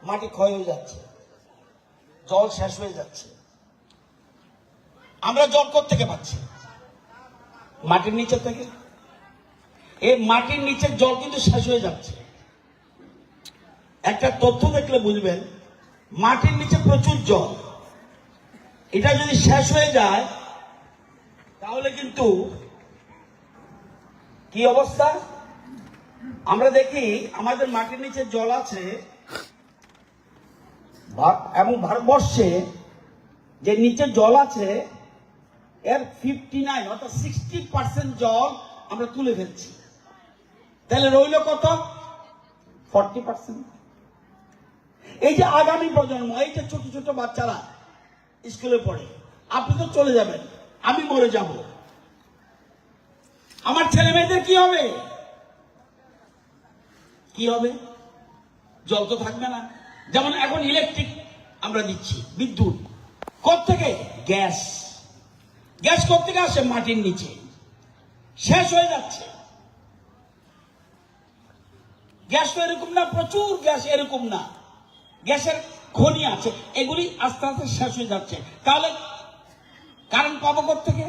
মাটি ক্ষয় হয়ে যাচ্ছে, জল শেষ হয়ে যাচ্ছে। আমরা জল কোত্থেকে পাচ্ছি? মাটির নিচে থেকে। এই মাটির নিচের জল কিন্তু শেষ হয়ে যাচ্ছে। একটা তথ্য দেখলে বুঝবেন, মাটির নিচে প্রচুর জল, এটা যদি শেষ হয়ে যায় তাহলে কিন্তু কি অবস্থা? আমরা দেখি আমাদের মাটির নিচে জল আছে, এবং ভারতবর্ষে যে নিচে জল আছে এর 59 অর্থাৎ 60% জল আমরা তুলে ফেলছি। তাহলে রইল কত? 40%। এই যে আগামী প্রজন্ম, এই যে ছোট ছোট বাচ্চারা স্কুলে পড়ে, আপনি তো চলে যাবেন, আমি মরে যাব, আমার ছেলে মেয়েদের কি হবে? কি হবে? জল তো থাকবে না। যেমন এখন ইলেকট্রিক আমরা দিচ্ছি, বিদ্যুৎ কোত্থেকে? গ্যাস। গ্যাস কোত্থেকে আসে? মাটির নিচে, শেষ হয়ে যাচ্ছে। গ্যাস তো এরকম না, প্রচুর গ্যাস এরকম না, গ্যাসের খনি আছে, এগুলি আস্তে আস্তে শেষ হয়ে যাচ্ছে। তাহলে কারেন্ট পাবো কোত্থেকে?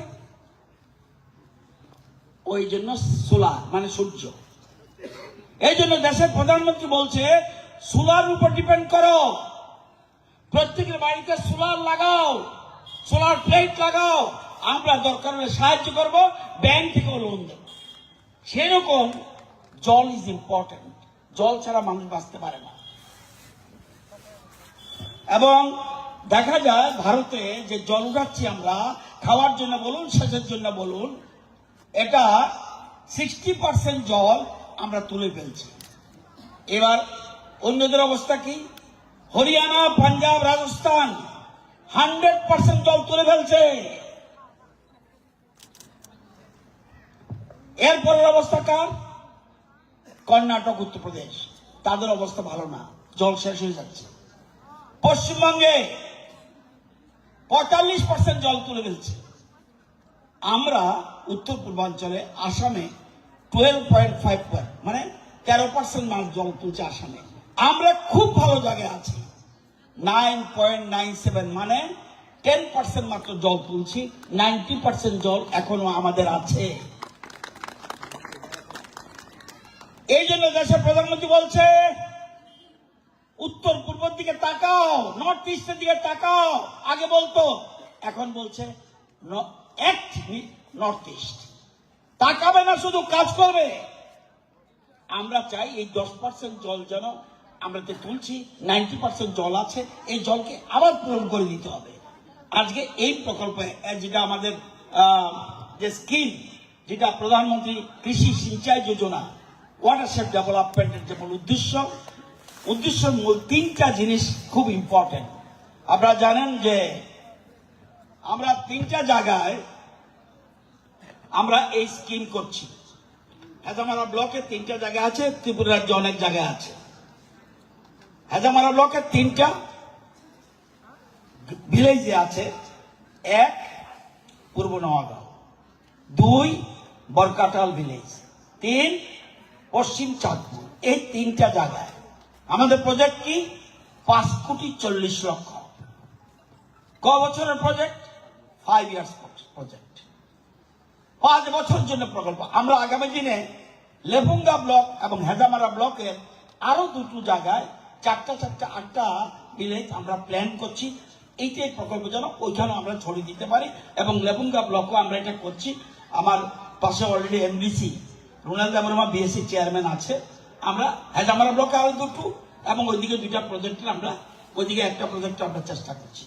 ওই জন্য সোলার মানে সূর্য। এই জন্য দেশের প্রধানমন্ত্রী বলছে সোলার উপর ডিপেন্ড করো, প্রত্যেকের বাড়িতে সোলার লাগাও, সোলার প্লেট লাগাও, আমরা দরকার হলে সাহায্য করবো, ব্যাংক থেকেও লোন দেব। সেরকম জল ইজ ইম্পর্টেন্ট, জল ছাড়া মানুষ বাঁচতে পারে না। এবং দেখা যায় ভারতে যে জল উঠাচ্ছি আমরা, খাওয়ার জন্য বলুন, সেচের জন্য বলুন, এটা 60% জল আমরা তুলে ফেলছি। এবার অন্যদের অবস্থা কি? হরিয়ানা, পাঞ্জাব, রাজস্থান 100% জল তুলে ফেলছে। এরপরের অবস্থা কার? কর্ণাটক, উত্তরপ্রদেশ, তাদের অবস্থা ভালো না, জল শেষ হয়ে যাচ্ছে। পশ্চিমবঙ্গে 45% জল তুলে ফেলছে। আমরা উত্তর পূর্বাঞ্চলে আসামে 12.5 মানে 13% মাস জল তুলছে আসামে। আমরা খুব ভালো জায়গায় আছি, 9.97 মানে 10% মাত্র জল তুলছি, 90% জল এখনো আমাদের আছে। এই জন্য দেশের প্রধানমন্ত্রী বলছে উত্তর পূর্বের দিকে তাকাও, নর্থ ইস্টের দিকে তাকাও। আগে বলতো, এখন বলছে নর্থ ইস্ট। তাকাবে না, শুধু কাজ করবে। আমরা চাই এই 10% জল যেন আমরা যে তুলছি, 90% জল আছে, এই জলকে আবার পূরণ করে দিতে হবে। আজকে এই প্রকল্পে যেটা আমাদের যে স্কিম, যেটা প্রধানমন্ত্রী কৃষি সিঞ্চাই যোজনা, ওয়াটারশেড ডেভেলপমেন্টের যে মূল উদ্দেশ্যের মূল 3টা জিনিস খুব ইম্পর্টেন্ট। আপনারা জানেন যে আমরা 3টা জায়গায় আমরা এই স্কিম করছি। হেজামারা ব্লকে 3টা জায়গা আছে, ত্রিপুরা রাজ্যে অনেক জায়গায় আছে। হেজামারা ব্লকে 3টা ভিলেজে আছে, 1 পূর্ব নোয়াগাঁও, 2 বরকাটাল ভিলেজ, 3 পশ্চিম চাঁদপুর। এই 3টা জায়গায় আমাদের প্রজেক্ট কি? 5,40,00,000। ক বছরের প্রজেক্ট? 5 ইয়ার্স প্রজেক্ট, 5 বছর জন্য প্রকল্প। আমরা আগামী দিনে লেবুঙ্গা ব্লক এবং হেজামারা ব্লকের আরো 2টো জায়গায় 8টা ভিলেজ আমরা প্ল্যান করছি। এইটাই প্রকল্প যেন ওইখানে আমরা ছড়িয়ে দিতে পারি। এবং লেবুঙ্গা ব্লকও আমরা এটা করছি। আমার পাশে already MDC Runal Debbarma BSC chairman আছে। আমরা হেজামারা ব্লকে আরো 2টো এবং ওইদিকে 2টা প্রজেক্টের আমরা ওইদিকে একটা প্রজেক্ট আমরা চেষ্টা করছি।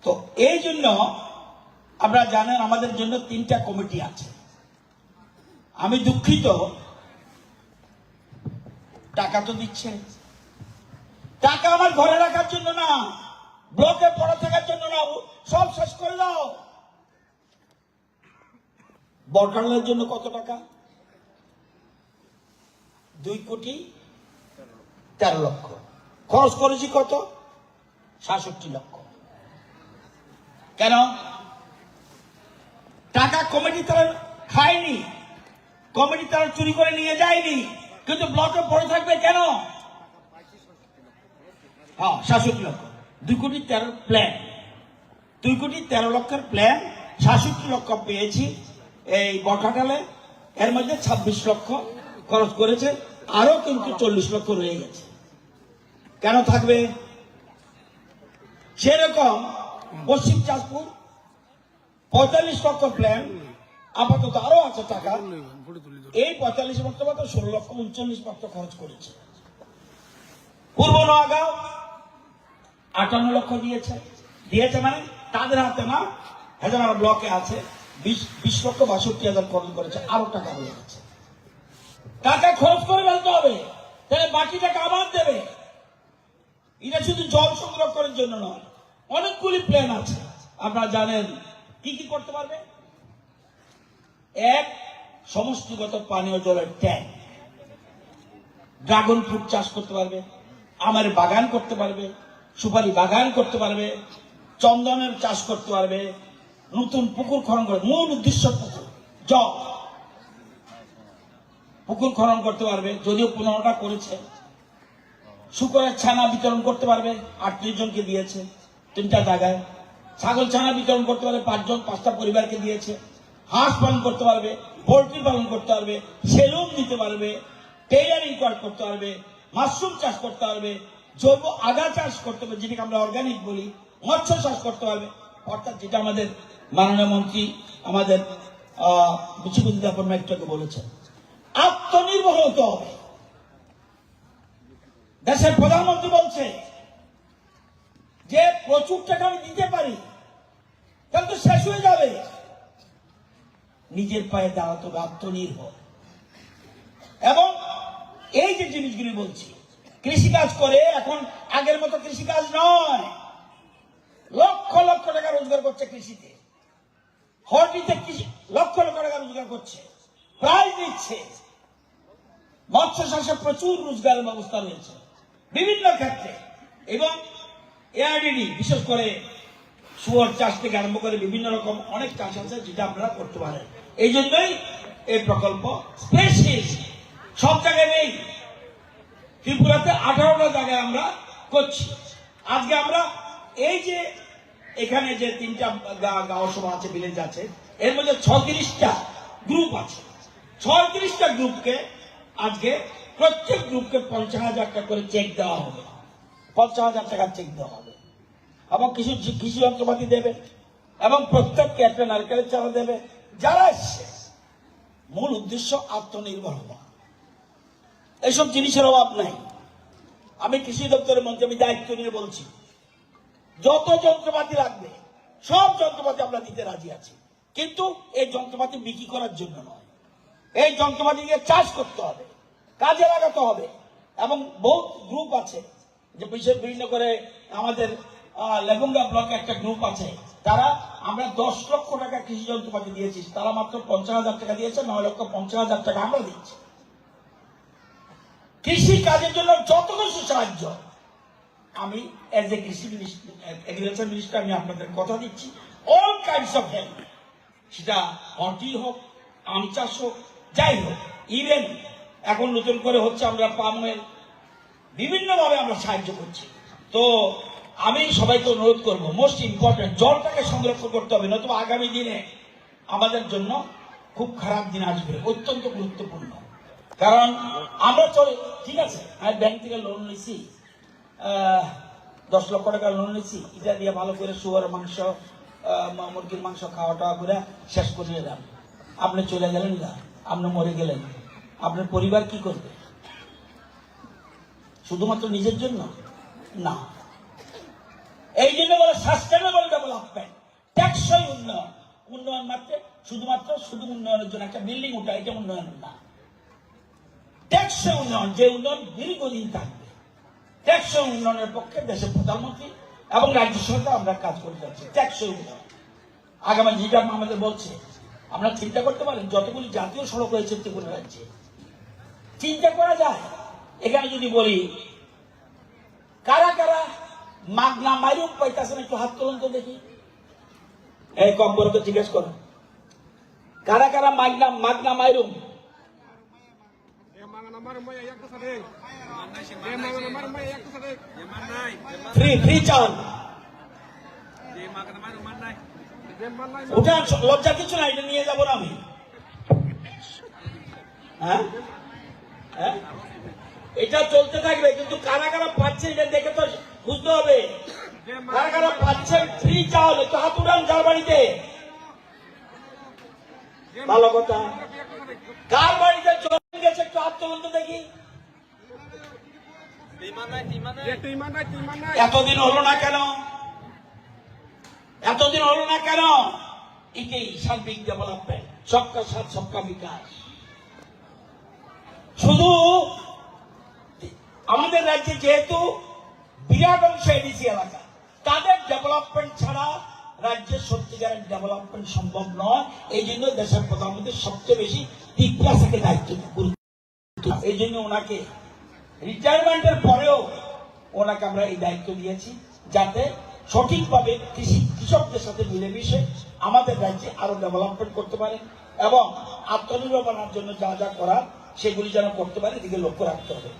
তো এই জন্য আপনারা জানেন আমাদের জন্য 3টা কমিটি আছে। আমি দুঃখিত, টাকা তো দিচ্ছে, টাকা আমার ঘরে রাখার জন্য না, ব্লকে পড়ে থাকার জন্য না, সব শেষ করে দাও। বরকালের জন্য কত টাকা? 2,13,00,000। খরচ করেছি কত? 66 লক্ষ। কেন? টাকা কমিটি তারা খায়নি, কমিটি তারা চুরি করে নিয়ে যায়নি, কিন্তু ব্লকে পড়ে থাকবে কেন? হ্যাঁ 67 লক্ষ, 2,13,00,000 প্ল্যান, 2,13,00,000 প্ল্যান, 67 লক্ষ পেয়েছি এই বটাটালে। এর মধ্যে 26 লক্ষ খরচ করেছে, আরো কিন্তু 40 লক্ষ রয়ে গেছে। কেন থাকবে? সেরকম পশ্চিম চাঁদপুর 45 লক্ষ প্ল্যান, আপাতত আরো আছে টাকা। এই 45 লক্ষ মাত্র 16 লক্ষ 39 লক্ষ খরচ করেছে। পূর্ব নোয়াগাঁও 58 লক্ষ দিয়েছে মানে তাদের হাতে না, হেজামারা ব্লকে আছে 20 লক্ষ 62,000 খরচ করেছে, আরো টাকা হয়ে গেছে। টাকা খরচ করে ফেলতে হবে, তাহলে বাকি টাকা আবার দেবে। এটা শুধু জল সংরক্ষণের জন্য নয়, অনেকগুলি প্ল্যান আছে। আপনারা জানেন কি কি করতে পারবে? এক, সমষ্টিগত পানীয় জলের ট্যাঙ্ক, ড্রাগন ফ্রুট চাষ করতে পারবে, আমের বাগান করতে পারবে, সুপারি বাগান করতে পারবে, চন্দনের চাষ করতে পারবে, নতুন পুকুর খনন করে, মূল উদ্দেশ্য পুকুর জল, পুকুর খনন করতে পারবে, যদিও 15টা করেছে। শুকরের ছানা বিতরণ করতে পারবে, 38 জনকে দিয়েছে 3টা জায়গায়। ছাগল ছানা বিতরণ করতে পারবে, 5টা পরিবারকে দিয়েছে। হাঁস পালন করতে পারবে, পোল্ট্রি পালন করতে পারবে, সেলুন দিতে পারবে, টেইলারিং করতে পারবে, মাশরুম চাষ করতে পারবে, জৈব আগা চাষ করতে পারবে, যেটাকে আমরা অর্গানিক বলি, মৎস্য চাষ করতে পারবে। অর্থাৎ যেটা আমাদের মাননীয় মন্ত্রী আমাদের বিশ্ববিদ্যালয় একটু বলেছেন, আত্মনির্ভর হতে হবে। দেশের প্রধানমন্ত্রী বলছে যে প্রচুর টাকা আমি দিতে পারি, কিন্তু শেষ হয়ে যাবে। নিজের পায়ে দাঁড়াতে হবে, আত্মনির্ভর। এবং এই যে জিনিসগুলি বলছি, কৃষিকাজ করে, এখন আগের মতো কৃষিকাজ নয়, লক্ষ লক্ষ টাকা রোজগার করছে কৃষিতে, হর্টিতে লক্ষ লক্ষ টাকা রোজগার করছে, প্রাইজ দিচ্ছে। মৎস্য চাষে প্রচুর রোজগারের ব্যবস্থা রয়েছে বিভিন্ন ক্ষেত্রে। এবং এআরডিডি বিশেষ করে শুয়োর চাষ থেকে আরম্ভ করে বিভিন্ন রকম অনেক চাষ আছে যেটা আপনারা করতে পারেন। এই জন্যই এই প্রকল্প স্পেশাল, সব জায়গায় নেই। ত্রিপুরাতে 18টা জায়গায় আমরা করছি। আজকে আমরা এই যে এখানে যে 3টা গাঁও সভা আছে, ভিলেজ আছে, এর মধ্যে 36টা গ্রুপ আছে। 36টা গ্রুপকে আজকে প্রত্যেক গ্রুপকে 50,000 টাকা করে চেক দেওয়া হবে, 50,000 টাকা চেক দেওয়া হবে। এবং কিছু কৃষি যন্ত্রপাতি দেবে, এবং প্রত্যেককে একটা নারকেলের চারা দেবে। যারা এসছে, মূল উদ্দেশ্য আত্মনির্ভর হওয়া। এইসব জিনিসের অভাব নাই। আমি কৃষি দপ্তরের মন্ত্রী, আমি দায়িত্ব নিয়ে বলছি, যত যন্ত্রপাতি লাগবে সব যন্ত্রপাতি আমরা দিতে রাজি আছি, কিন্তু এই যন্ত্রপাতি বিক্রি করার জন্য নয়। এই যন্ত্রপাতি দিয়ে চাষ করতে হবে, কাজে লাগাতে হবে। এবং বহুত গ্রুপ আছে যে বিভিন্ন করে আমাদের লেগুঙ্গা ব্লকে একটা গ্রুপ আছে, তারা আমরা 10 লক্ষ টাকা কৃষি যন্ত্রপাতি দিয়েছি, তারা মাত্র 50,000 টাকা দিয়েছে, 9,50,000 টাকা আমরা দিচ্ছি। কৃষি কাজের জন্য যত কিছু সাহায্য, আমি এজ এ কৃষি এগ্রিকালচার মিনিস্টার আমি আপনাদের কথা দিচ্ছি, অল কাইন্ডস অফ হেল্প, সেটা হর্টি হোক, আম চাষ হোক, যাই হোক। ইভেন এখন নতুন করে হচ্ছে, আমরা পাম অয়েল বিভিন্নভাবে আমরা সাহায্য করছি। তো আমি সবাইকে অনুরোধ করবো, মোস্ট ইম্পর্টেন্ট, জলটাকে সংরক্ষণ করতে হবে, নতুবা আগামী দিনে আমাদের জন্য খুব খারাপ দিন আসবে। অত্যন্ত গুরুত্বপূর্ণ, কারণ আমরা চলে, ঠিক আছে, আমি ব্যাংক থেকে লোন নিয়েছি, 10 লক্ষ টাকা লোন নিয়েছি, এটা দিয়ে ভালো করে শুয়ার মাংস, মুরগির মাংস খাওয়া টাওয়া করে শেষ করে এলাম। আপনি চলে গেলেন না, আপনি মরে গেলেন, আপনার পরিবার কি করবে? শুধুমাত্র নিজের জন্য না। এই জন্য বলে সাস্টেনেবল ডেভেলপমেন্ট, টেকসই উন্নয়ন। উন্নয়ন মাত্রে শুধু উন্নয়নের জন্য একটা বিল্ডিং উঠা, এটা উন্নয়ন না। টেকসই উন্নয়ন, যে উন্নয়ন দীর্ঘদিন থাকবে। টেকসই উন্নয়নের পক্ষে দেশের প্রধানমন্ত্রী এবং রাজ্য সরকার আমরা কাজ করে যাচ্ছি। টেকসই উন্নয়ন আগামী যেটা আমাদের বলছে, আমরা চিন্তা করতে পারেন যতগুলি জাতীয় সড়ক রয়েছে ত্রিপুরা রাজ্যে, চিন্তা করা যায়। এখানে যদি বলি, কারা কারা মাগনা মাইরুম পাইতেছেন, একটু হাত তুলুন তো দেখি। এই কম বড়কে জিজ্ঞেস করো, কারা কারা মাগনা মাইরুম? ফ্রি ফ্রি চান, ওটা লজ্জা কিছু না, এটা নিয়ে যাবো না আমি। হ্যাঁ হ্যাঁ, এটা চলতে থাকবে, কিন্তু কারা কারা পাচ্ছে এটা দেখে তো বুঝতে হবে। কারা কারা পাচ্ছে ফ্রি চাউল, একটু হাত উড়ান যার বাড়িতে। ভালো কথা, কার বাড়িতে চলে গেছে একটু হাত তুলুন তো দেখি। এতদিন হলো না কেন? এতদিন হলো না কেন? এটাই সার্বিক ডেভেলপমেন্ট, সবকা সাথ সবকা বিকাশ। শুধু আমাদের রাজ্যে যেহেতু বিরাট অংশ এডিসি এলাকা, তাদের ডেভেলপমেন্ট ছাড়া রাজ্যের সত্যিকারের ডেভেলপমেন্ট সম্ভব নয়। এই জন্য দেশের প্রধানমন্ত্রী সবচেয়ে বেশি টিপ্রাসাকে দায়িত্ব, এই জন্য ওনাকে রিটায়ারমেন্টের পরেও ওনাকে আমরা এই দায়িত্ব দিয়েছি, যাতে সঠিকভাবে কৃষকদের সাথে মিলেমিশে আমাদের রাজ্যে আরো ডেভেলপমেন্ট করতে পারে এবং আত্মনির্ভর বানার জন্য যা যা করার সেগুলি যেন করতে পারে, এদিকে লক্ষ্য রাখতে হবে।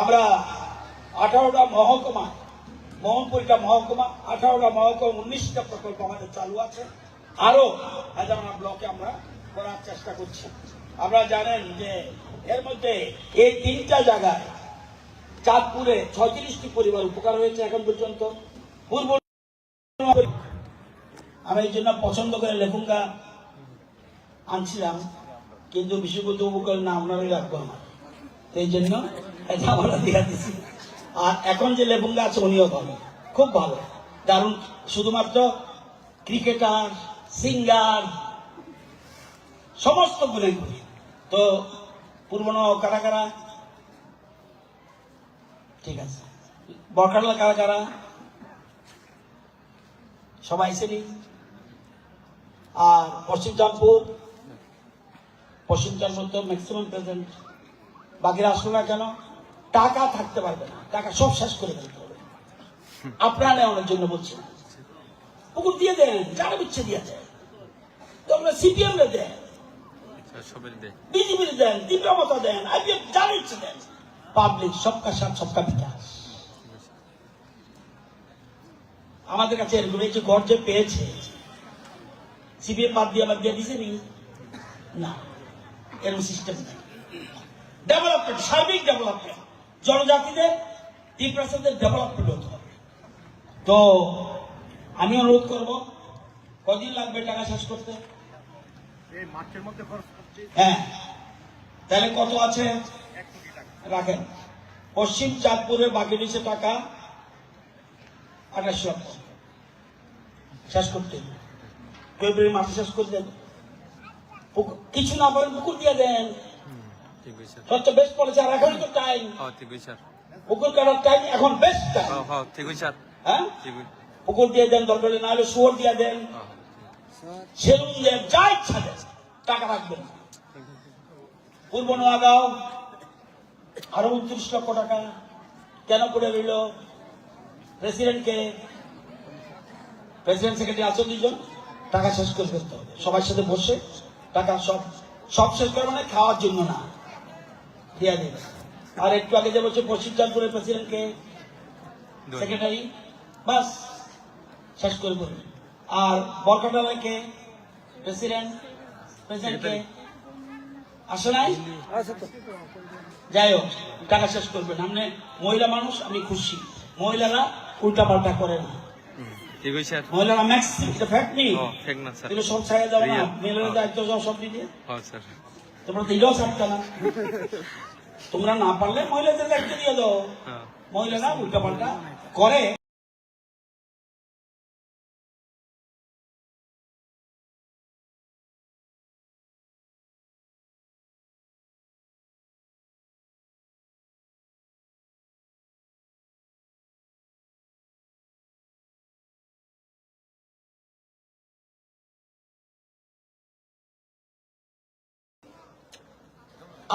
আমরা 18টা মহকুমা, মোহনপুরিটা মহকুমা, 18টা মহকুমা, 19টা প্রকল্প আমাদের চালু আছে। আরো 1000 ব্লকে আমরা করার চেষ্টা করছি। আপনারা জানেন যে এর মধ্যে এই 3টা জায়গায় চাঁদপুরে 36টি পরিবার উপকার হয়েছে এখন পর্যন্ত। পূর্ব আমি এই জন্য পছন্দ করে লেখুঙ্গা আনছিলাম, কিন্তু বিশ্ববন্ধু উপকার না আপনারাই রাখবো আমার, এই জন্য এটা আমরা দিয়ে দিচ্ছি। আর এখন যে লেবুঙ্গা আছে উনিও ভালো, খুব ভালো, দারুণ। শুধুমাত্র ক্রিকেটার, সিঙ্গার, সমস্ত গুণে গুণে। তো পূর্বন কারা কারা, ঠিক আছে, বরকারলা কারা কারা, সবাই এসেনি। আর পশ্চিম চাঁদপুর তো ম্যাক্সিমাম প্রেজেন্ট। বাকিরা আসলো না কেন? টাকা থাকতে পারবে না, টাকা সব শেষ করে ফেলতে হবে। আপনারা নেওয়ার জন্য বলছি, পুকুর দিয়ে দেন, যারা ইচ্ছে দিয়ে দেন, তোমরা সিপিএম রে দেন, বিজেপি দেন, তীব্রমতা দেন, আইপিএফ যারা ইচ্ছে দেন। পাবলিক সবকা সাথ সবকা বিকাশ। আমাদের কাছে এরকম যে ঘর যে পেয়েছে সিপিএম বাদ দিয়ে দিছে নি না, এরকম সিস্টেম নেই। ডেভেলপমেন্ট, সার্বিক ডেভেলপমেন্ট, জনজাতিদের ত্রিপ্রাসাদের ডেভেলপমেন্ট হতে হবে। তো আমি অনুরোধ করব, কদিন লাগবে টাকা শেষ করতে? হ্যাঁ, তাহলে কত আছে রাখেন। পশ্চিম চাঁদপুরের বাকি নিচে টাকা 28 লক্ষ শেষ করতে, ফেব্রুয়ারি মাসে শেষ করে দেন। কিছু না বলেন পুকুর দিয়ে দেন, সত্য বেশ পড়েছে। আর এখন তো টাইম, পুকুর কাটার টাইম এখন বেস্ট টাইম। হ্যাঁ, পুকুর দিয়ে দেন, দরকার না হলে শুয়োর দিয়ে দেন, সেলুন দেন, যা ইচ্ছা দেন, টাকা রাখবেন। পূর্ব নোয়াগাঁও আরো 29 লক্ষ টাকা কেন করে রইল? প্রেসিডেন্ট সেক্রেটারি আছেন 2 জন, টাকা শেষ করে ফেলতে হবে। সবার সাথে বসে টাকা সব শেষ করে, মানে খাওয়ার জন্য না, দিয়া দেবে। আর একটু আগে যে বলছে পশ্চিম চাঁদপুরের প্রেসিডেন্টকে, সেক্রেটারি, বাস শেষ করে বলবে। আর বরকাটালাকে প্রেসিডেন্টকে আসে নাই, যাই হোক টাকা শেষ করবেন। আপনি মহিলা মানুষ, আমি খুশি। মহিলারা উল্টা পাল্টা করে না, মহিলারা ম্যাক্সিমাম ফ্যাক্ট নেই, তুমি সব ছাড়া যাও না, মহিলারা দায়িত্ব যাও সব দিকে। তোমরা তো এটাও ছাড়তে না, তোমরা না পারলে মহিলাদের দায়িত্ব দিয়ে দাও। মহিলারা উল্টা পাল্টা করে।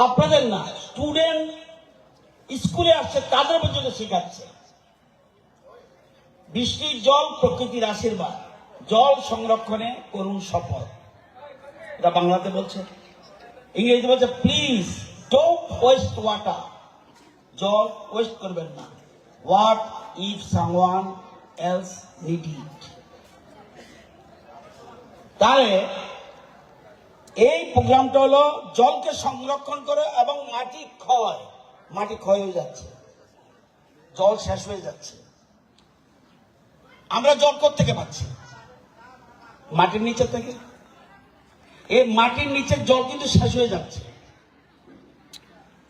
আপনাদের না, স্টুডেন্ট স্কুলে আসছে তাদের পর্যন্ত শেখাচ্ছে। বৃষ্টির জল প্রকৃতির আশীর্বাদ, জল সংরক্ষণে করুন শপথ, এটা বাংলাতে বলছে। ইংরেজিতে বলছে প্লিজ ডোন্ট ওয়েস্ট ওয়াটার, জল ওয়েস্ট করবেন না। What if someone else need it. তাহলে এই প্রোগ্রামটা হলো জলকে সংরক্ষণ করে এবং মাটি ক্ষয় হয়ে যাচ্ছে, জল শেষ হয়ে যাচ্ছে। আমরা জল কোত্থেকে পাচ্ছি? মাটির নিচে থেকে। এই মাটির নিচের জল কিন্তু শেষ হয়ে যাচ্ছে।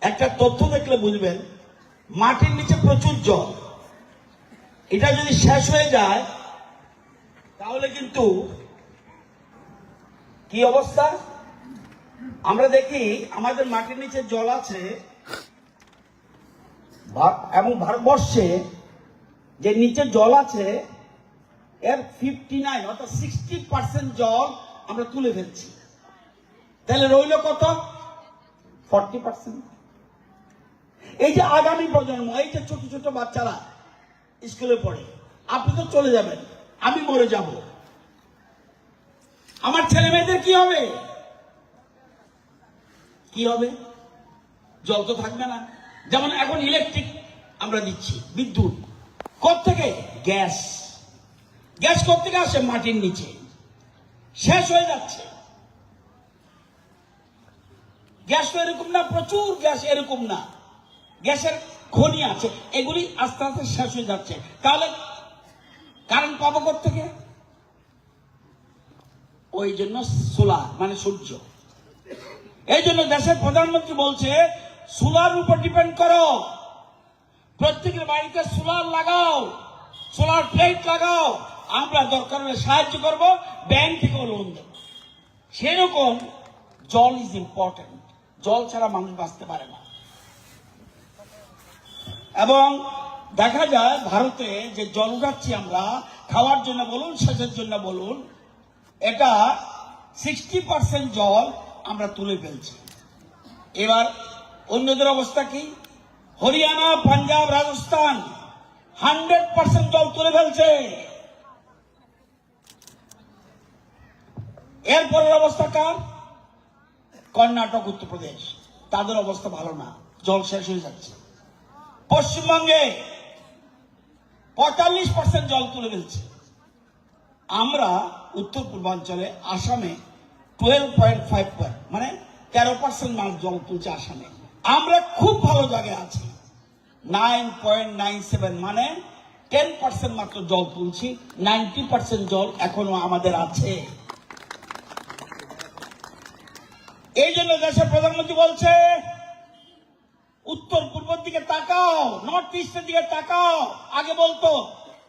একটা তথ্য দেখলে বুঝবেন, মাটির নিচে প্রচুর জল, এটা যদি শেষ হয়ে যায় তাহলে কিন্তু কি অবস্থা? আমরা দেখি আমাদের মাটির নিচে জল আছে এবং ভারতবর্ষে যে নিচে জল আছে এর 59 অর্থাৎ 60% জল আমরা তুলে ফেলছি। তাহলে রইল কত? 40%। এই যে আগামী প্রজন্ম, এই যে ছোট ছোট বাচ্চারা স্কুলে পড়ে, আপনি তো চলে যাবেন, আমি মরে যাব, আমার ছেলে মেয়েদের কি হবে? কি হবে? জল তো থাকবে না। যেমন এখন ইলেকট্রিক আমরা দিচ্ছি, বিদ্যুৎ কোত্থেকে? গ্যাস। গ্যাস কোত্থেকে আসে? মাটির নিচে, শেষ হয়ে যাচ্ছে। গ্যাস তো এরকম না, প্রচুর গ্যাস এরকম না, গ্যাসের খনি আছে, এগুলি আস্তে আস্তে শেষ হয়ে যাচ্ছে। তাহলে কারেন্ট পাবো কোত্থেকে? ওই জন্য সোলার মানে সূর্য। এই জন্য দেশের প্রধানমন্ত্রী বলছে সোলার উপর ডিপেন্ড করো, প্রত্যেকের বাড়িতে সোলার লাগাও, সোলার প্লেট লাগাও, আমরা দরকার হলে সাহায্য করব, ব্যাংক থেকেও লোন দেব। সেরকম জল ইজ ইম্পর্টেন্ট, জল ছাড়া মানুষ বাঁচতে পারে না। এবং দেখা যায় ভারতে যে জল উঠাচ্ছি আমরা, খাওয়ার জন্য বলুন, সেচের জন্য বলুন, এটা 60% জল আমরা তুলে ফেলছি। এবার অন্যদের অবস্থা কি? হরিয়ানা, পাঞ্জাব, রাজস্থান 100% জল তুলে ফেলছে। এরপরের অবস্থা কার? কর্ণাটক, উত্তরপ্রদেশ, তাদের অবস্থা ভালো না, জল শেষ হয়ে যাচ্ছে। পশ্চিমবঙ্গে 45% জল তুলে ফেলছে। আমরা উত্তর পূর্বাঞ্চলে আসামে 12.5 মানে 13% মানুষ জল তুলছে আসামে। আমরা খুব ভালো জায়গায় আছি, 9.97 মানে 10% মাত্র জল তুলছি, 90% জল এখনো আমাদের আছে। এই জন্য দেশের প্রধানমন্ত্রী বলছে উত্তর পূর্বের দিকে তাকাও, নর্থ ইস্টের দিকে তাকাও। আগে বলতো,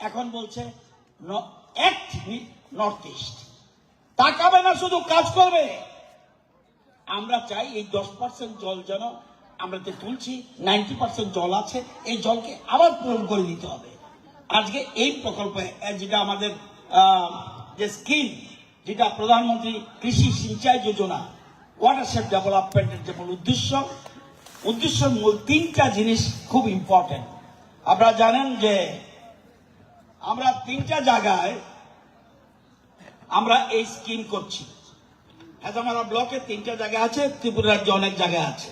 এখন বলছে নর্থ ইস্ট। তাকাবে না, শুধু কাজ করবে। আমরা চাই এই 10% জল যেন আমরা তুলছি, 90% জল আছে, এই জলকে আবার পূরণ করে দিতে হবে। আজকে এই প্রকল্পে যেটা আমাদের যে স্কিম, যেটা প্রধানমন্ত্রী কৃষি সিঞ্চাই যোজনা, ওয়াটারশেড ডেভেলপমেন্টের যে মূল উদ্দেশ্যের মূল 3টা জিনিস খুব ইম্পর্টেন্ট। আপনারা জানেন যে আমরা 3টা জায়গায় আমরা এই স্কিম করছি। হেজামারা ব্লকে 3টা জায়গা আছে, ত্রিপুরা রাজ্যে অনেক জায়গা আছে।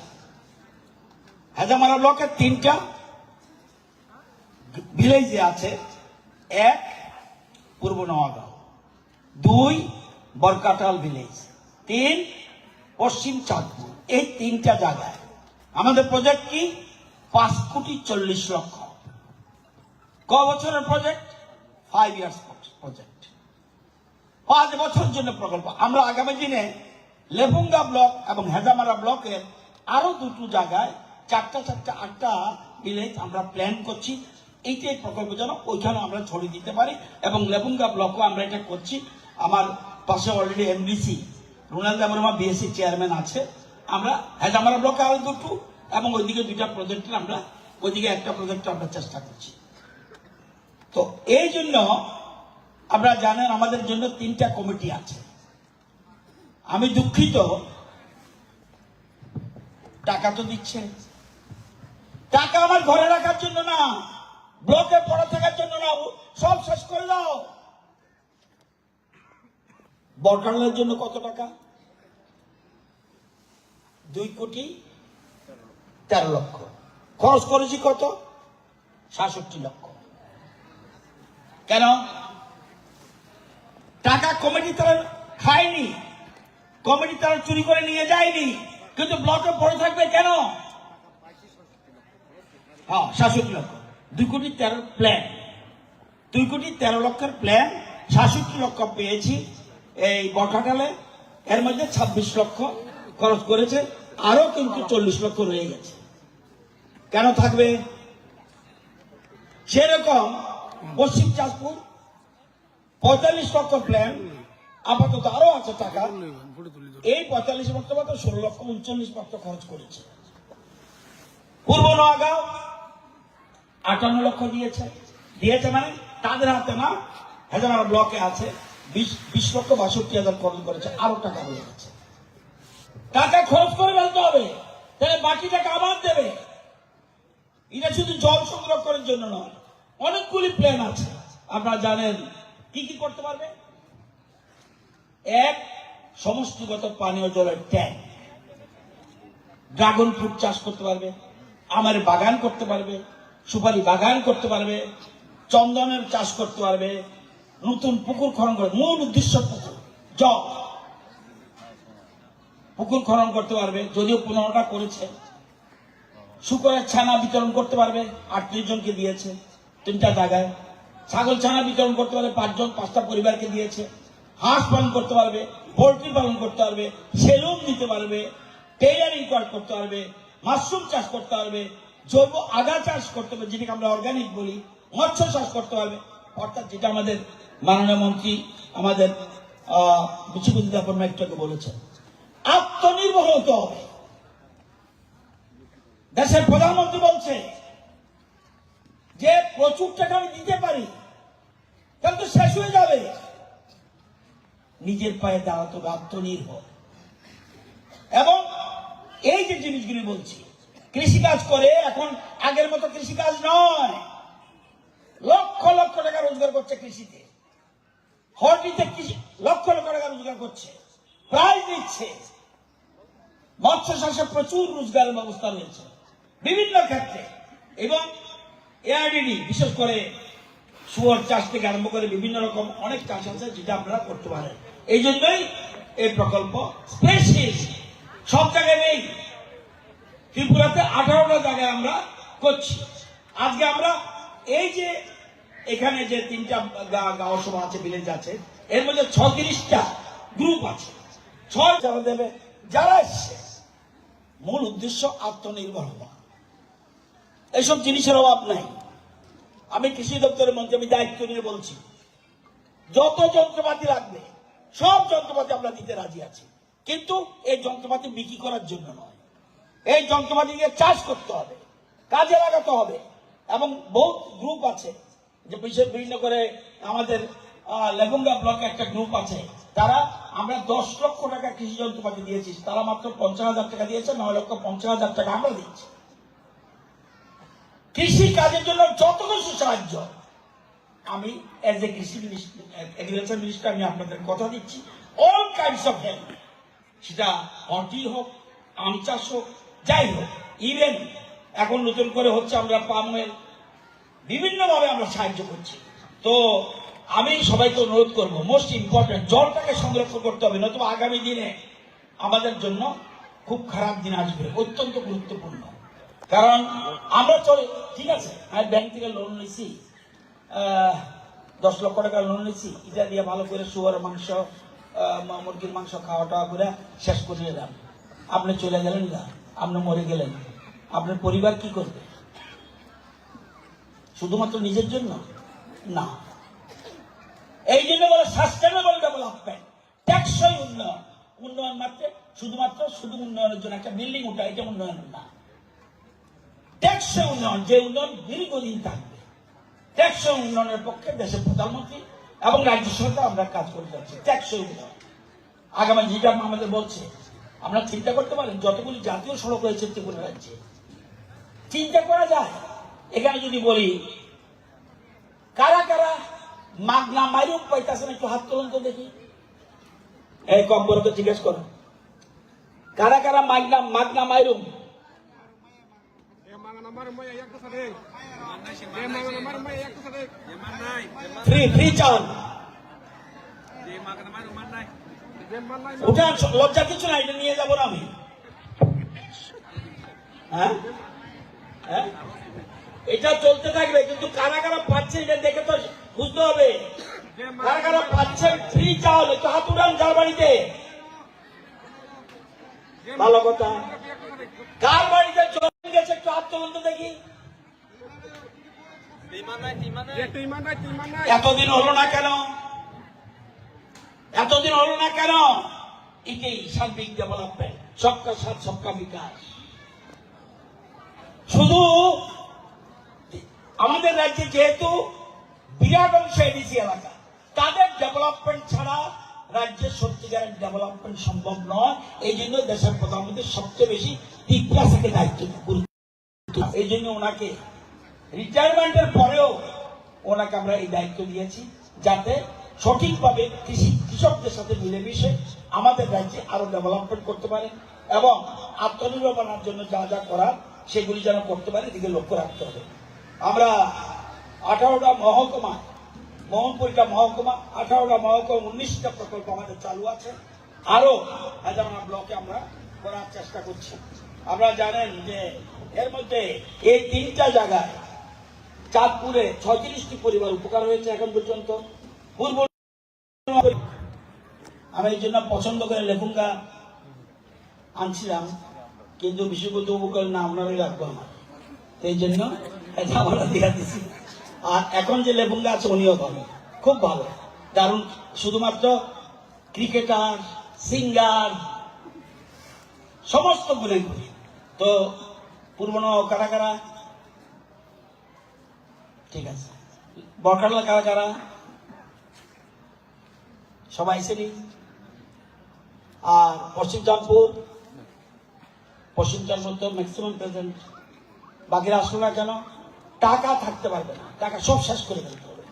হেজামারা ব্লকে 3টা ভিলেজে আছে, 1 পূর্ব নোয়াগাঁও, 2 বরকাটাল ভিলেজ, 3 পশ্চিম চাঁদপুর। এই 3টা জায়গায় আমাদের প্রজেক্ট কি? 5,40,00,000। ক বছরের প্রজেক্ট? 5 ইয়ার্স প্রজেক্ট, 5 বছরের জন্য প্রকল্প। আমরা আগামী দিনে লেবুঙ্গা ব্লক এবং হেজামারা ব্লকের আরো 2টো জায়গায় 8টা ভিলেজ আমরা প্ল্যান করছি। এইটাই প্রকল্প যেন ওইখানে আমরা ছড়িয়ে দিতে পারি। এবং লেবুঙ্গা ব্লকও আমরা এটা করছি। আমার পাশে already MDC Runal Debbarma BSC chairman আছে। আমরা হেজামারা ব্লকে আরো 2টো এবং ওইদিকে 2টা প্রজেক্টের আমরা ওইদিকে একটা প্রজেক্ট আমরা চেষ্টা করছি। তো এই জন্য আপনারা জানেন আমাদের জন্য 3টা কমিটি আছে। আমি দুঃখিত, টাকা তো দিচ্ছে, টাকা আমার ঘরে রাখার জন্য না, ব্লকে পড়ে থাকার জন্য না, সব শেষ করে দাও। বরকাটালের জন্য কত টাকা? 2,13,00,000 খরচ করেছি কত? 67 লক্ষ। কেন? টাকা কমিটি তারা খায়নি, কমিটি তারা চুরি করে নিয়ে যায়নি, কিন্তু ব্লকে পড়ে থাকবে কেন? ৬৭ লক্ষ, 2,13,00,000 প্ল্যান, 2,13,00,000 প্ল্যান, ৬৭ লক্ষ পেয়েছি এই বটঘাটালে। এর মধ্যে ২৬ লক্ষ খরচ করেছে, আরো কিন্তু 40 লক্ষ রয়ে গেছে। কেন থাকবে? সেরকম পশ্চিম চাঁদপুর ৪৫ লক্ষ প্ল্যান, আপাতত আরো আছে টাকা। এই ৪৫ লক্ষ মতো ১৬ লক্ষ ৩৯ লক্ষ খরচ করেছে। পূর্ব নোয়াগাঁও ৫৮ লক্ষ দিয়েছে মানে তাদের হাতে না, হেজামারা ব্লকে আছে ২০ লক্ষ ৬২,০০০ খরচ করেছে, আরো টাকা হয়ে গেছে। টাকা খরচ করে ফেলতে হবে, তাহলে বাকি টাকা আবার দেবে। এটা শুধু জল সংরক্ষণের জন্য নয়, অনেকগুলি প্ল্যান আছে। আপনারা জানেন কি কি করতে পারবে? এক, সমষ্টিগত পানীয় জলের ট্যাঙ্ক, ড্রাগন ফ্রুট চাষ করতে পারবে, আমের বাগান করতে পারবে, সুপারি বাগান করতে পারবে, চন্দনের চাষ করতে পারবে, নতুন পুকুর খনন করে, মূল উদ্দেশ্য পুকুর জল, পুকুর খনন করতে পারবে, যদিও ১৫টা করেছে। শুকরের ছানা বিতরণ করতে পারবে, ৩৮ জনকে দিয়েছে ৩টা জায়গায়। ছাগল ছানা বিতরণ করতে পারবে ৫ জন, ৫টা পরিবারকে দিয়েছে। হাঁস পালন করতে পারবে, পোল্ট্রি পালন করতে পারবে, সেলুন দিতে পারবে, টেইলারিং করতে পারবে, মাশরুম চাষ করতে পারবে, জৈব আদা চাষ করতে পারবে, যেটাকে আমরা অর্গানিক বলি, মৎস্য চাষ করতে পারবে। অর্থাৎ যেটা আমাদের মাননীয় মন্ত্রী আমাদের বিশ্বজিৎ দাপন একটাকে বলেছেন, আত্মনির্ভর হতে হবে। দেশের প্রধানমন্ত্রী বলছে যে প্রচুর টাকা আমি দিতে পারি, তাহলে তো শেষ হয়ে যাবে। নিজের পায়ে দাঁড়াতে হবে, আত্মনির্ভর। এবং এই যে জিনিসগুলি বলছি, কৃষিকাজ করে, এখন আগের মতো কৃষিকাজ নয়, লক্ষ লক্ষ টাকা রোজগার করছে কৃষিতে, হর্টিতে লক্ষ লক্ষ টাকা রোজগার করছে, প্রাইজ দিচ্ছে। মৎস্য চাষে প্রচুর রোজগারের ব্যবস্থা রয়েছে বিভিন্ন ক্ষেত্রে। এবং এআরডিডি বিশেষ করে শুয়োর চাষ থেকে আরম্ভ করে বিভিন্ন রকম অনেক চাষ আছে যেটা আপনারা করতে পারেন। এই জন্যই এই প্রকল্প স্পেশাল, সব জায়গায় নেই। ত্রিপুরাতে 18টা জায়গায় আমরা করছি। আজকে আমরা এই যে এখানে যে 3টা গাঁও সভা আছে, ভিলেজ আছে, এর মধ্যে 36টা গ্রুপ আছে, 6 যারা দেবে, যারা এসছে মূল উদ্দেশ্য আত্মনির্ভর হওয়া। এইসব জিনিসের অভাব নাই। আমি কৃষি দপ্তরের মন্ত্রী, আমি দায়িত্ব নিয়ে বলছি, যত যন্ত্রপাতি লাগবে সব যন্ত্রপাতি আমরা দিতে রাজি আছি, কিন্তু এই যন্ত্রপাতি বিক্রি করার জন্য নয়, এই যন্ত্রপাতি দিয়ে চাষ করতে হবে, কাজে লাগাতে হবে। এবং বহু গ্রুপ আছে যে বিভিন্ন করে আমাদের লেবুঙ্গা ব্লকে একটা গ্রুপ আছে, তারা আমরা 10 লক্ষ টাকা কৃষি যন্ত্রপাতি দিয়েছি, তারা মাত্র 50,000 টাকা দিয়েছে, 9,50,000 টাকা আমরা দিচ্ছি। কৃষি কাজের জন্য যত কিছু সাহায্য আমি এজ এ কৃষি এগ্রিকালচার মিনিস্টার আমি আপনাদের কথা দিচ্ছি, অল কাইন্ডস অফ হেল্প, সেটা হর্টি হোক, আম চাষ হোক, যাই হোক, ইভেন এখন নতুন করে হচ্ছে আমরা পামের বিভিন্নভাবে আমরা সাহায্য করছি। তো আমি সবাইকে অনুরোধ করব, মোস্ট ইম্পর্টেন্ট, জলটাকে সংরক্ষণ করতে হবে, নতুবা আগামী দিনে আমাদের জন্য খুব খারাপ দিন আসবে, অত্যন্ত গুরুত্বপূর্ণ। কারণ আমরা চলে, ঠিক আছে, আমি ব্যাংক থেকে লোন নিয়েছি, 10 লক্ষ টাকা লোন নিয়েছি, এটা দিয়ে ভালো করে শুয়ারের মাংস, মুরগির মাংস খাওয়া টাওয়া করে শেষ করে এলাম। আপনি চলে গেলেন না, আপনি মরে গেলেন, আপনার পরিবার কি করবে? শুধুমাত্র নিজের জন্য না। এই জন্য বলে সাস্টেনেবল ডেভেলপমেন্ট, টেকসই উন্নয়ন। উন্নয়ন মাত্র শুধু উন্নয়নের জন্য একটা বিল্ডিং ওঠা, এটা উন্নয়ন না। টেকসই উন্নয়ন, যে উন্নয়ন দীর্ঘদিন থাকবে। টেকসই উন্নয়নের পক্ষে দেশের প্রধানমন্ত্রী এবং রাজ্য সরকার আমরা কাজ করে যাচ্ছি। টেকসই উন্নয়ন আগামী যেটা আমাদের বলছে, আমরা চিন্তা করতে পারেন যতগুলি জাতীয় সড়ক রয়েছে ত্রিপুরা রাজ্যে, চিন্তা করা যায়। এখানে যদি বলি কারা কারা মাগনা মাইরুম পাইতেছেন, একটু হাত তুলুন তো দেখি। এই কম বড় তো জিজ্ঞেস করো, কারা কারা মাগনা মাইরুম? ফ্রি চাউল উঠান, লজ্জা কিছু না, এটা নিয়ে যাবো না আমি। হ্যাঁ হ্যাঁ, এটা চলতে থাকবে, কিন্তু কারা কারা পাচ্ছে এটা দেখে তো বুঝতে হবে। কারা কারা পাচ্ছেন ফ্রি চাউল, একটু হাত উঠান যার বাড়িতে। ভালো কথা, কার বাড়িতে চলে গেছে একটু হাত তুলুন তো দেখি। এতদিন হলো না কেন? এতদিন হলো না কেন? এটাই সার্বিক ডেভেলপমেন্ট, সবকা সাথ সবকা বিকাশ। শুধু আমাদের রাজ্যে যেহেতু বিরাট অংশ এডিসি এলাকা, তাদের ডেভেলপমেন্ট ছাড়া রাজ্যের সত্যিকারের ডেভেলপমেন্ট সম্ভব নয়। এই জন্য দেশের প্রধানমন্ত্রী সবচেয়ে বেশি টিপ্রাসাকে দায়িত্ব, এই জন্য ওনাকে রিটায়ারমেন্টের পরেও ওনাকে আমরা এই দায়িত্ব দিয়েছি, যাতে সঠিকভাবে কৃষকদের সাথে মিলেমিশে আমাদের রাজ্যে আরো ডেভেলপমেন্ট করতে পারে এবং আত্মনির্ভর জন্য যা যা করার সেগুলি যেন করতে পারে, এদিকে লক্ষ্য রাখতে হবে। আমরা 18টা মহকুমা, মোহনপুরিটা মহকুমা, 18টা মহকুমা, 19টা প্রকল্প আমাদের চালু আছে। আরো 1000 ব্লকে আমরা করার চেষ্টা করছি। আপনারা জানেন যে এর মধ্যে এই 3টা জায়গায় চাঁদপুরে 36টি পরিবার উপকার হয়েছে এখন পর্যন্ত। পূর্ব আমি এই জন্য পছন্দ করে লেখুঙ্গা আনছিলাম, কিন্তু বিশ্ববন্ধু উপকার না আপনারই রাখবো আমার, এই জন্য এটা আমরা দেখা দিচ্ছি। আর এখন যে লেবুঙ্গা আছে উনিও ভালো, খুব ভালো, দারুণ। শুধুমাত্র ক্রিকেটার, সিঙ্গার, সমস্ত গুণে গুণে। তো পূর্বনো কারা কারা, ঠিক আছে, বরকাটলা কারা কারা, সবাই আইসেনি। আর পশ্চিম চাঁদপুর তো ম্যাক্সিমাম প্রেজেন্ট। বাকিরা আসলো না কেন? টাকা থাকতে পারবে না, টাকা সব শেষ করে ফেলতে হবে।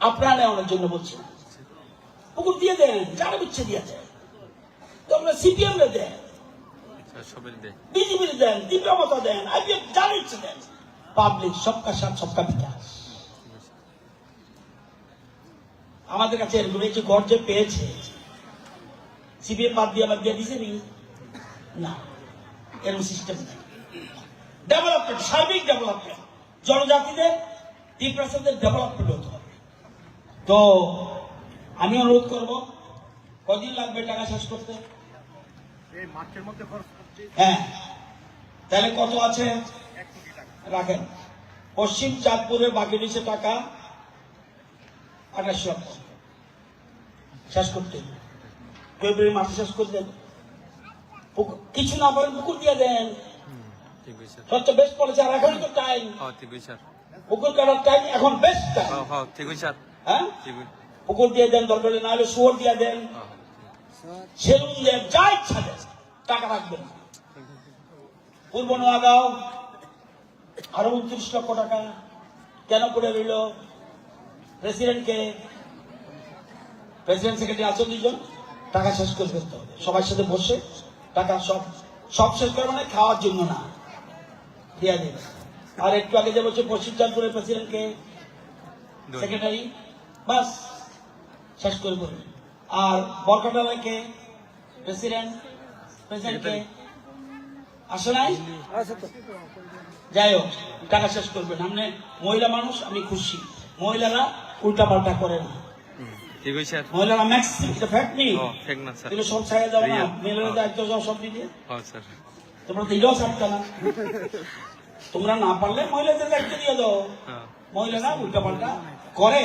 আপনারা নেওয়ার জন্য বলছি, পুকুর দিয়ে দেন, যারা বিচ্ছে দিয়ে দেন, তোমরা সিপিএম রে দেন, বিজেপি দেন, তীব্রমতা দেন, আইপিএফ যারা ইচ্ছে দেন। পাবলিক সবকা সাথ সবকা বিকাশ। আমাদের কাছে এরকম যে ঘর যে পেয়েছে সিপিএম বাদ দিয়ে দিছে নি না, এরকম সিস্টেম নেই। ডেভেলপমেন্ট, সার্বিক ডেভেলপমেন্ট, জনজাতিদের 3% ডেভেলপমেন্ট হতে হবে। তো আমি অনুরোধ করব, কদিন লাগবে টাকা শেষ করতে? হ্যাঁ, তাহলে কত আছে রাখেন। পশ্চিম চাঁদপুরের বাকি নিচে টাকা 28 লক্ষ শেষ করতে, ফেব্রুয়ারি মাসে শেষ করে দেন। কিছু না পারেন পুকুর দিয়ে দেন, সবচেয়ে বেস্ট পড়েছে। আর এখন তো টাইম, পুকুর কাটার টাইম এখন বেস্ট টাইম। হ্যাঁ, পুকুর দিয়ে দেন, দরকার না হলে শুয়োর দিয়ে দেন, সেলুন দেন, যা ইচ্ছা দেন, টাকা রাখবেন। পূর্ব নোয়াগাঁও আরো 29 লক্ষ টাকা কেন করে রইল? প্রেসিডেন্ট সেক্রেটারি আছেন 2 জন, টাকা শেষ করে ফেলতে হবে। সবার সাথে বসে টাকা সব শেষ করে, মানে খাওয়ার জন্য না, দিয়া দেবে। আর একটু আগে যে বলছে পশ্চিম চাঁদপুরের প্রেসিডেন্টকে, সেক্রেটারি, বাস শেষ করে বলবে। আর বরকাটালাকে প্রেসিডেন্টকে আসে নাই, যাই হোক টাকা শেষ করবেন। আপনি মহিলা মানুষ, আমি খুশি। মহিলারা উল্টা পাল্টা করে না, মহিলারা ম্যাক্সিমাম, এটা ফ্যাক্ট নেই, তুমি সব ছাড়া যাও না, মেয়েরা দায়িত্ব যাও সব দিয়ে, তোমরা দিলেও ছাড়তো না। তোমরা না পারলে মহিলাদের দায়িত্ব দিয়ে দাও, মহিলারা উল্টা পাল্টা করে।